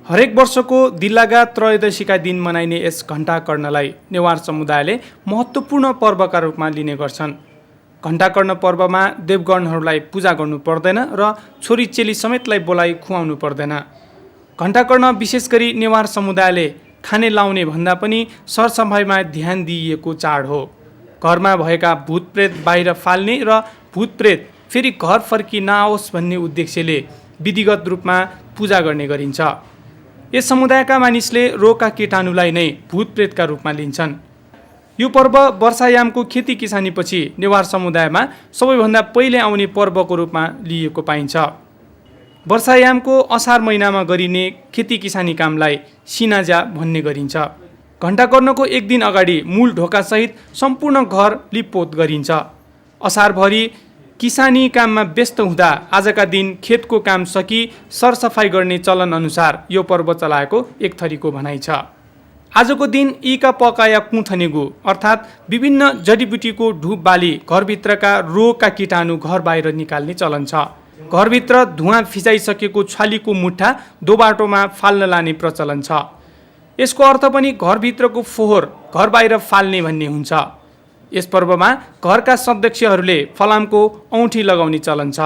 हरेक वर्षको दिल्लागा त्रयोदशीका दिन मनाइने यस घण्टाकर्णलाई नेवार समुदायले महत्त्वपूर्ण पर्वका रूपमा लिने गर्छन्। घण्टाकर्ण पर्वमा देवगणहरूलाई पूजा गर्नु पर्दैन र छोरी चेली समेतलाई बोलाइ खुवाउनु पर्दैन। घण्टाकर्ण विशेष गरी नेवार समुदायले खाने लाउने भन्दा पनि सरसफाइमा ध्यान दिइएको चाड हो। घरमा भएका भूतप्रेत बाहिर फाल्ने र भूतप्रेत फेरि घर फर्की नआओस् भन्ने उद्देश्यले विधिगत रूपमा पूजा गर्ने गरिन्छ। यस समुदायका मानिसले रोगका कीटाणुलाई नै भूतप्रेतका रूपमा लिन्छन्। यो पर्व वर्षायामको खेती किसानीपछि नेवार समुदायमा सबैभन्दा पहिले आउने पर्वको रूपमा लिएको पाइन्छ। वर्षायामको असार महिनामा गरिने खेती किसानी कामलाई सिनाजा भन्ने गरिन्छ। घण्टाकर्णको एक दिन अगाडि मूल ढोकासहित सम्पूर्ण घर लिपपोत गरिन्छ। असारभरि किसानी काममा व्यस्त हुँदा आजका दिन खेतको काम सकि सरसफाइ गर्ने चलन अनुसार यो पर्व चलाएको एक थरीको भनाइ छ। आजको दिन इका पकाया कुथनेगु अर्थात् विभिन्न जडीबुटीको ढुप बाली घरभित्रका रोगका कीटाणु घर बाहिर निकाल्ने चलन छ। घरभित्र धुवाँ फिजाइसकेको छालीको मुठा दोबाटोमा फाल्न लाने प्रचलन छ। यसको अर्थ पनि घरभित्रको फोहोर घर बाहिर फाल्ने भन्ने हुन्छ। यस पर्वमा घरका सदस्यहरूले फलामको औँठी लगाउने चलन छ,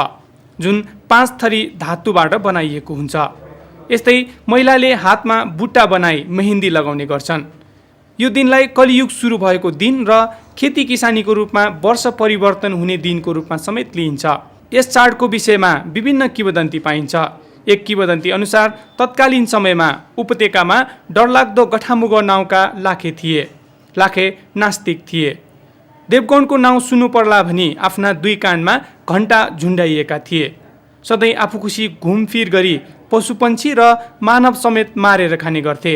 जुन 5 थरी धातुबाट बनाइएको हुन्छ। यस्तै महिलाले हातमा बुट्टा बनाई मेहेन्दी लगाउने गर्छन्। यो दिनलाई कलियुग सुरु भएको दिन र खेती किसानीको रूपमा वर्ष परिवर्तन हुने दिनको रूपमा समेत लिइन्छ। यस चाडको विषयमा विभिन्न किंवदन्ती पाइन्छ। एक किंवदन्ती अनुसार तत्कालीन समयमा उपत्यकामा डरलाग्दो गठामुग नाउँका लाखे थिए। लाखे नास्तिक थिए। देवगणको नाउँ सुन्नु पर्ला भनी आफ्ना 2 कानमा घण्टा झुन्डाइएका थिए। सधैँ आफू खुसी घुमफिर गरी पशुपन्छी र मानव समेत मारेर खाने गर्थे।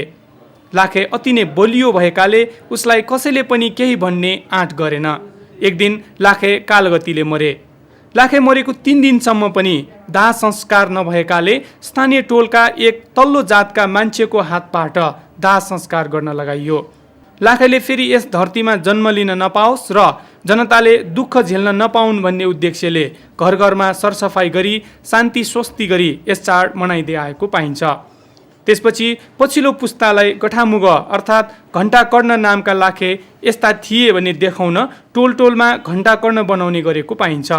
लाखे अति नै बलियो भएकाले उसलाई कसैले पनि केही भन्ने आँट गरेन। एक दिन लाखे कालगतिले मरे। लाखे मरेको 3 दिनसम्म पनि दाह संस्कार नभएकाले स्थानीय टोलका एक तल्लो जातका मान्छेको हातबाट दाह संस्कार गर्न लगाइयो। लाखेले फेरि यस धरतीमा जन्म लिन नपाओस् र जनताले दुःख झेल्न नपाउन् भन्ने उद्देश्यले घर घरमा सरसफाइ गरी शान्ति स्वस्ति गरी यस चाड मनाइदै आएको पाइन्छ। त्यसपछि पछिल्लो पुस्तालाई गठामुग अर्थात् घण्टाकर्ण नामका लाखे यस्ता थिए भन्ने देखाउन टोल टोलमा घण्टाकर्ण बनाउने गरेको पाइन्छ।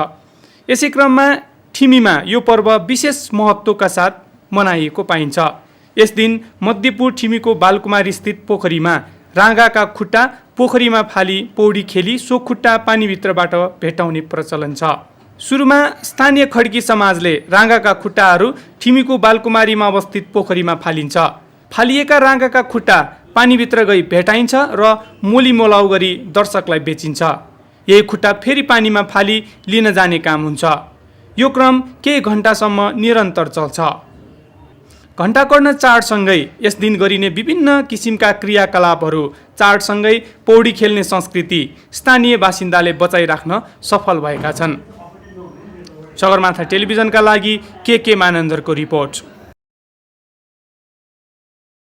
यसै क्रममा ठिमीमा यो पर्व विशेष महत्त्वका साथ मनाइएको पाइन्छ। यस दिन मध्यपुर ठिमीको बालकुमारी स्थित पोखरीमा राँगाका खुट्टा पोखरीमा फाली पौडी खेली सो खुट्टा पानीभित्रबाट भेटाउने प्रचलन छ। सुरुमा स्थानीय खड्की समाजले राँगाका खुट्टाहरू ठिमीको बालकुमारीमा अवस्थित पोखरीमा फालिन्छ। फालिएका राँगाका खुट्टा पानीभित्र गई भेटाइन्छ र मोली मोलाउ गरी दर्शकलाई बेचिन्छ। यही खुट्टा फेरि पानीमा फाली लिन जाने काम हुन्छ। यो क्रम केही घण्टासम्म निरन्तर चल्छ। घण्टाकर्ण चाडसँगै यस दिन गरिने विभिन्न किसिमका क्रियाकलापहरू चाडसँगै पौडी खेल्ने संस्कृति स्थानीय बासिन्दाले बचाइराख्न सफल भएका छन्। सगरमाथा टेलिभिजनका लागि के मानन्दरको रिपोर्ट।